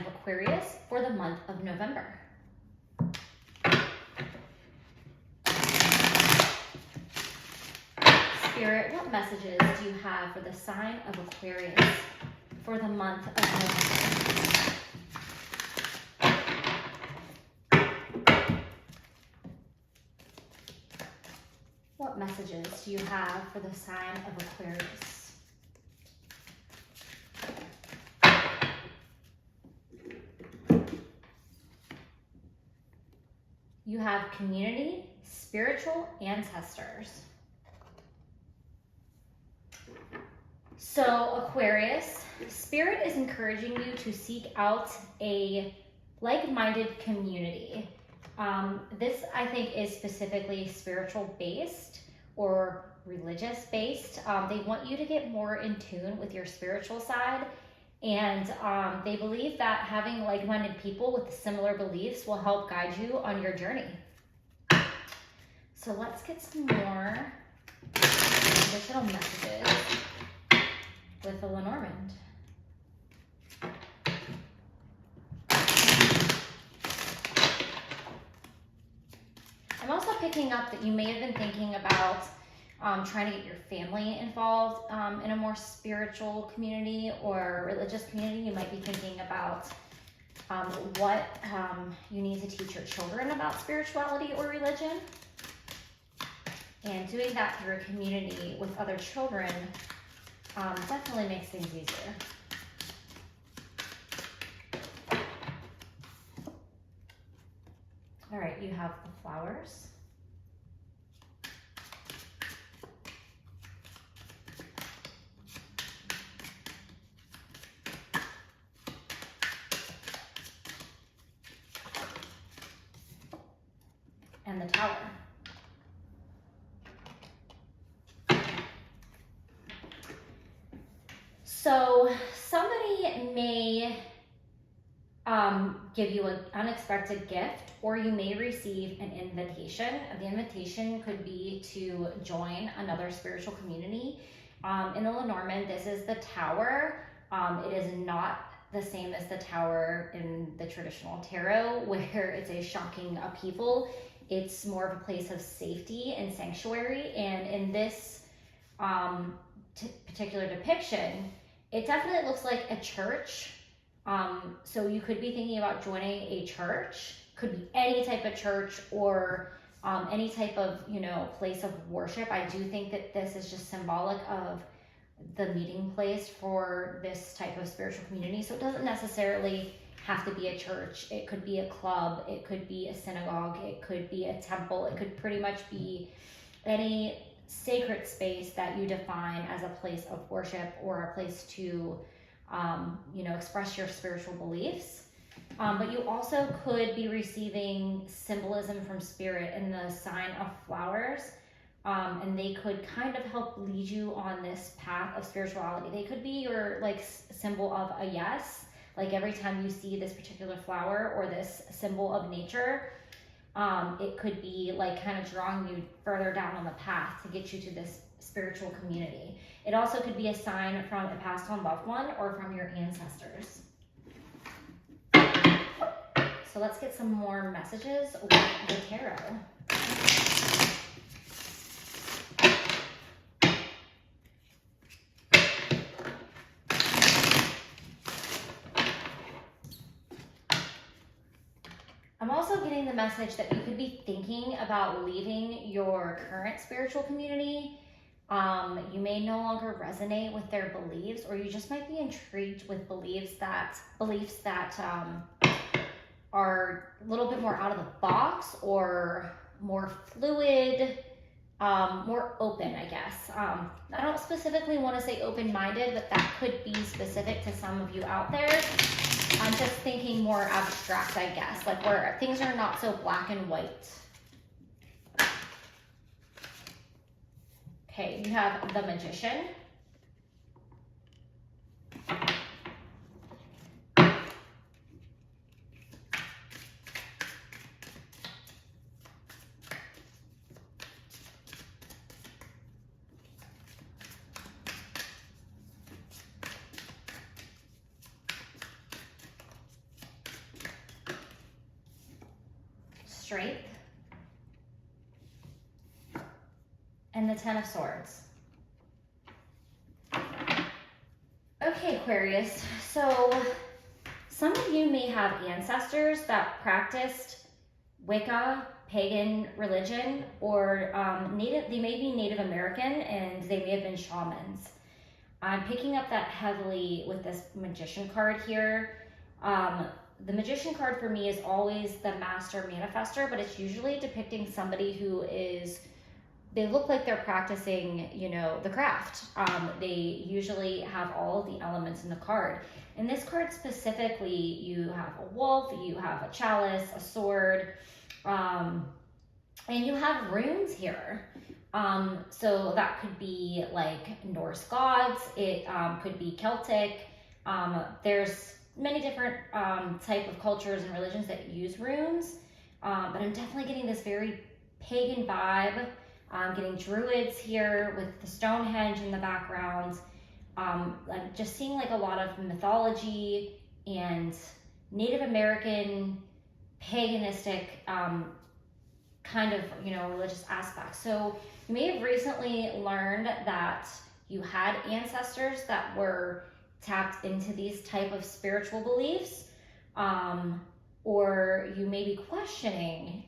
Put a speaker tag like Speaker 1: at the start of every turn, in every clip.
Speaker 1: of Aquarius for the month of November. Spirit, what messages do you have for the sign of Aquarius for the month of November? What messages do you have for the sign of Aquarius? You have community, spiritual ancestors. So Aquarius, Spirit is encouraging you to seek out a like-minded community. This, I think, is specifically spiritual based or religious based. They want you to get more in tune with your spiritual side, and they believe that having like-minded people with similar beliefs will help guide you on your journey. So let's get some more additional messages with the Lenormand. I'm also picking up that you may have been thinking about trying to get your family involved in a more spiritual community or religious community. You might be thinking about what you need to teach your children about spirituality or religion. And doing that through a community with other children definitely makes things easier. All right, you have the flowers. And the Tower. So somebody may give you an unexpected gift, or you may receive an invitation. The invitation could be to join another spiritual community. In the Lenormand, this is the Tower. It is not the same as the Tower in the traditional tarot, where it's a shocking upheaval. It's more of a place of safety and sanctuary. And in this particular depiction, it definitely looks like a church. So you could be thinking about joining a church. Could be any type of church or any type of, place of worship. I do think that this is just symbolic of the meeting place for this type of spiritual community. So it doesn't necessarily have to be a church. It could be a club. It could be a synagogue. It could be a temple. It could pretty much be any sacred space that you define as a place of worship or a place to, express your spiritual beliefs. But you also could be receiving symbolism from Spirit in the sign of flowers. And they could kind of help lead you on this path of spirituality. They could be your symbol of a yes. Like every time you see this particular flower or this symbol of nature, it could be kind of drawing you further down on the path to get you to this spiritual community. It also could be a sign from a passed on loved one or from your ancestors. So let's get some more messages with the tarot. I'm also getting the message that you could be thinking about leaving your current spiritual community. You may no longer resonate with their beliefs, or you just might be intrigued with beliefs that are a little bit more out of the box or more fluid, more open, I guess. I don't specifically want to say open-minded, but that could be specific to some of you out there. I'm just thinking more abstract, I guess, where things are not so black and white. Okay, you have the Magician. Strength, and the Ten of Swords. Okay, Aquarius, so some of you may have ancestors that practiced Wicca, pagan religion, or they may be Native American and they may have been shamans. I'm picking up that heavily with this Magician card here. The Magician card for me is always the master manifester, but it's usually depicting somebody who is, they look like they're practicing, you know, the craft. They usually have all of the elements in the card. In this card specifically, you have a wolf, you have a chalice, a sword, and you have runes here. So that could be like Norse gods, it could be Celtic. There's many different type of cultures and religions that use runes, but I'm definitely getting this very pagan vibe. I'm getting druids here with the Stonehenge in the background. I'm just seeing like a lot of mythology and Native American paganistic kind of, you know, religious aspects. So you may have recently learned that you had ancestors that were tapped into these type of spiritual beliefs, or you may be questioning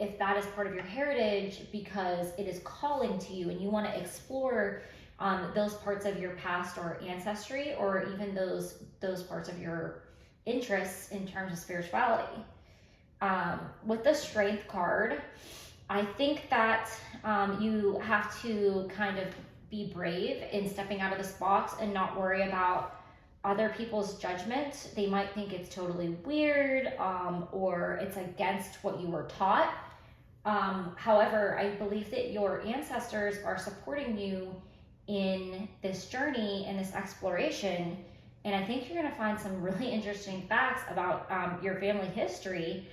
Speaker 1: if that is part of your heritage because it is calling to you and you want to explore those parts of your past or ancestry, or even those parts of your interests in terms of spirituality. With the Strength card, I think that you have to kind of be brave in stepping out of this box and not worry about other people's judgment. They might think it's totally weird, or it's against what you were taught. However, I believe that your ancestors are supporting you in this journey and this exploration. And I think you're going to find some really interesting facts about your family history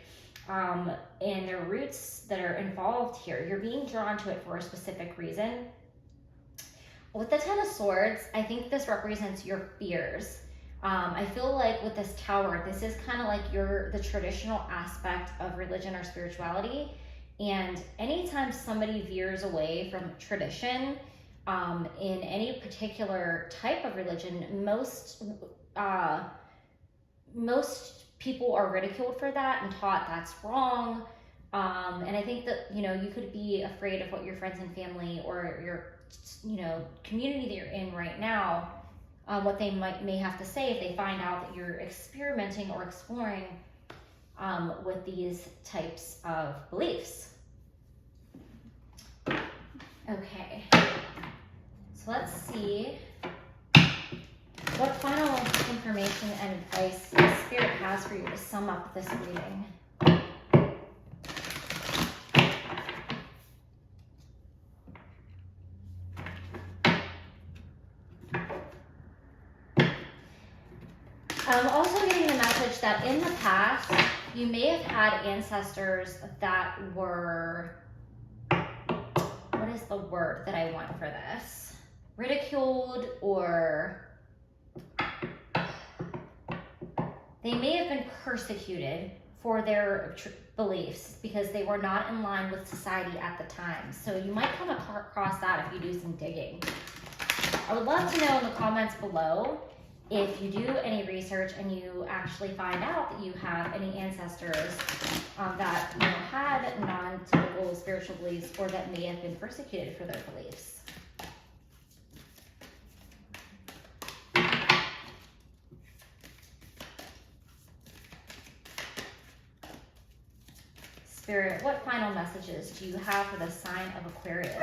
Speaker 1: and their roots that are involved here. You're being drawn to it for a specific reason. With the Ten of Swords, I think this represents your fears. I feel like with this Tower, this is kind of like the traditional aspect of religion or spirituality. And anytime somebody veers away from tradition in any particular type of religion, most people are ridiculed for that and taught that's wrong. And I think that, you know, you could be afraid of what your friends and family or your, you know, community that you're in right now, what they may have to say if they find out that you're experimenting or exploring with these types of beliefs. Okay, so let's see what final information and advice the Spirit has for you to sum up this reading. I'm also getting the message that in the past, you may have had ancestors that were, what is the word that I want for this? Ridiculed, or they may have been persecuted for their beliefs because they were not in line with society at the time. So you might come across that if you do some digging. I would love to know in the comments below if you do any research and you actually find out that you have any ancestors that, you know, had non-typical spiritual beliefs or that may have been persecuted for their beliefs. Spirit, what final messages do you have for the sign of Aquarius?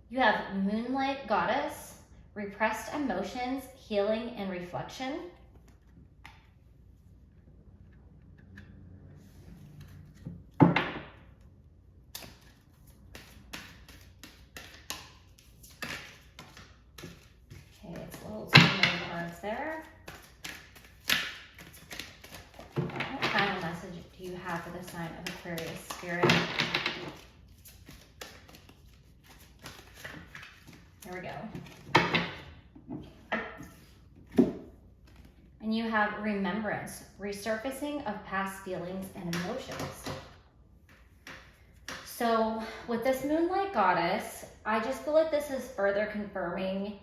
Speaker 1: You have Moonlight Goddess, repressed emotions, healing, and reflection. Okay, it's a little too many cards there. What final message do you have for the sign of Aquarius, Spirit? have remembrance, resurfacing of past feelings and emotions. So with this Moonlight Goddess, I just feel like this is further confirming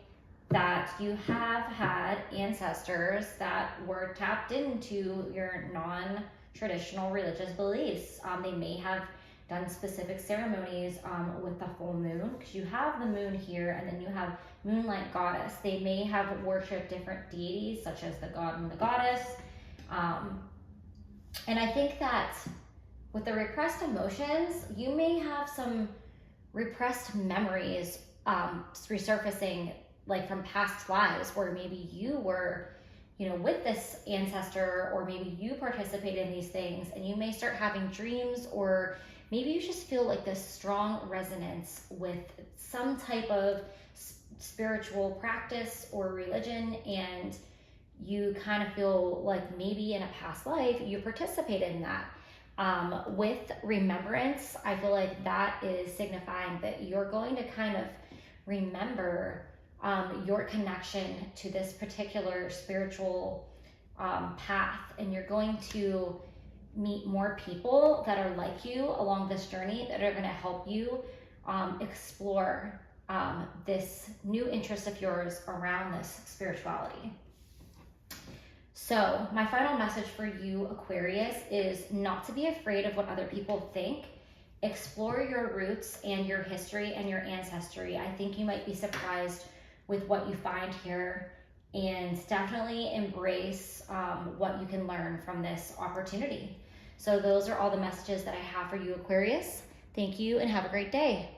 Speaker 1: that you have had ancestors that were tapped into your non-traditional religious beliefs. They may have done specific ceremonies with the full moon, because you have the moon here and then you have Moonlight Goddess. They may have worshipped different deities such as the god and the goddess. And I think that with the repressed emotions, you may have some repressed memories resurfacing, like from past lives, where maybe you were, with this ancestor, or maybe you participated in these things, and you may start having dreams, or maybe you just feel like this strong resonance with some type of spiritual practice or religion, and you kind of feel like maybe in a past life you participated in that. With remembrance, I feel like that is signifying that you're going to kind of remember your connection to this particular spiritual path, and you're going to meet more people that are like you along this journey, that are going to help you explore this new interest of yours around this spirituality. So my final message for you, Aquarius, is not to be afraid of what other people think. Explore your roots and your history and your ancestry. I think you might be surprised with what you find here, and definitely embrace what you can learn from this opportunity. So those are all the messages that I have for you, Aquarius. Thank you and have a great day.